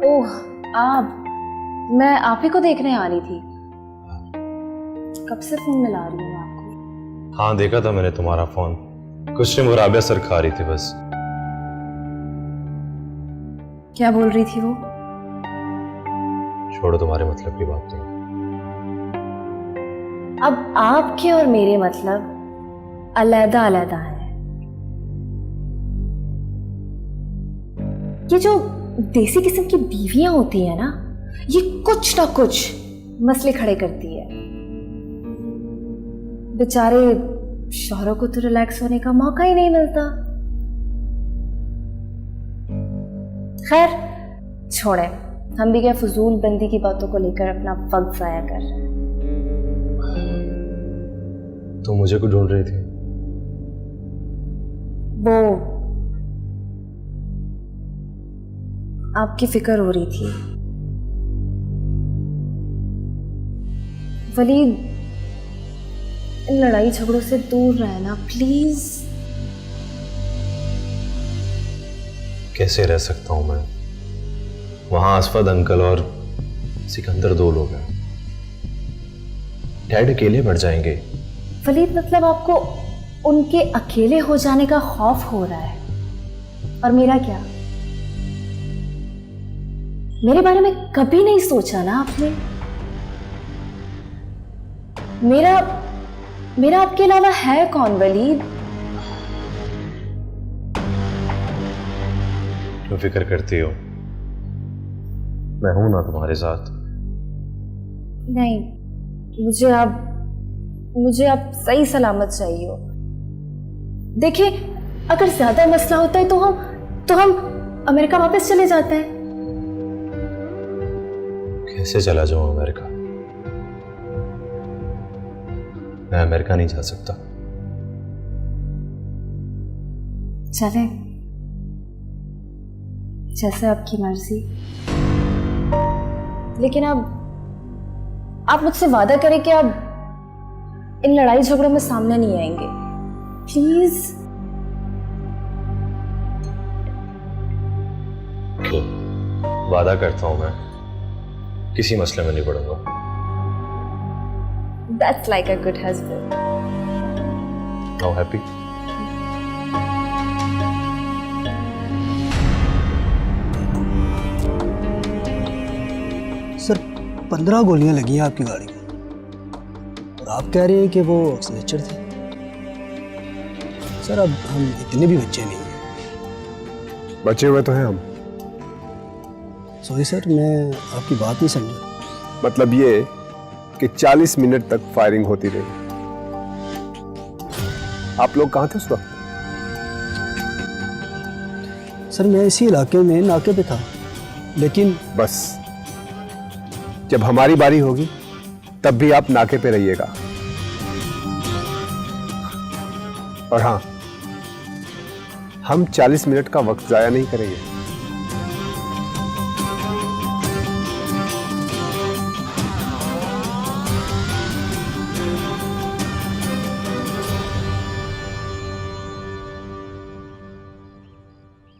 ओह आप, मैं आप ही को देखने आ रही थी। कब से फोन मिला रही हूँ आपको। हाँ देखा था मैंने तुम्हारा फोन, कुछ नहीं वो राबिया सर खा रही थी बस। क्या बोल रही थी वो? छोड़ो तुम्हारे मतलब की बात नहीं। अब आपके और मेरे मतलब अलग अलग हैं। ये जो देसी किस्म की बीवियां होती है ना, ये कुछ ना कुछ मसले खड़े करती है। बेचारे शौहरों को तो रिलैक्स होने का मौका ही नहीं मिलता। खैर छोड़े, हम भी क्या फजूल बंदी की बातों को लेकर अपना वक्त जाया कर रहे हैं। तो मुझे को ढूंढ रही थी? वो आपकी फिक्र हो रही थी वलीद। इन लड़ाई झगड़ों से दूर रहना प्लीज। कैसे रह सकता हूं मैं? वहां असफद अंकल और सिकंदर 2 लोग हैं। डैड अकेले मर जाएंगे। वलीद मतलब आपको उनके अकेले हो जाने का खौफ हो रहा है। और मेरा क्या? मेरे बारे में कभी नहीं सोचा ना आपने। मेरा आपके अलावा है कौन वलीद? क्यों फिक्र करती हो? मैं हूं ना तुम्हारे साथ। नहीं, मुझे आप सही सलामत चाहिए हो। देखिए, अगर ज्यादा मसला होता है तो हम अमेरिका वापस चले जाते हैं। कैसे चला जाऊं अमेरिका? मैं अमेरिका नहीं जा सकता। चले, जैसे आपकी मर्जी। लेकिन अब आप मुझसे वादा करें कि आप इन लड़ाई झगड़ों में सामने नहीं आएंगे, प्लीज। वादा करता हूं मैं किसी मसले में नहीं पड़ूंगा। That's like a good husband. How happy? Sir 15 गोलियां लगी हैं आपकी गाड़ी में और आप कह रहे हैं कि वो स्नेचर थे। सर अब हम इतने भी बच्चे नहीं हैं। बचे हुए तो हैं हम। सॉरी सर, मैं आपकी बात नहीं समझा। मतलब ये कि 40 मिनट तक फायरिंग होती रही। आप लोग कहां थे उस वक्त? सर मैं इसी इलाके में नाके पे था, लेकिन बस जब हमारी बारी होगी तब भी आप नाके पे रहिएगा। और हाँ, हम 40 मिनट का वक्त जाया नहीं करेंगे।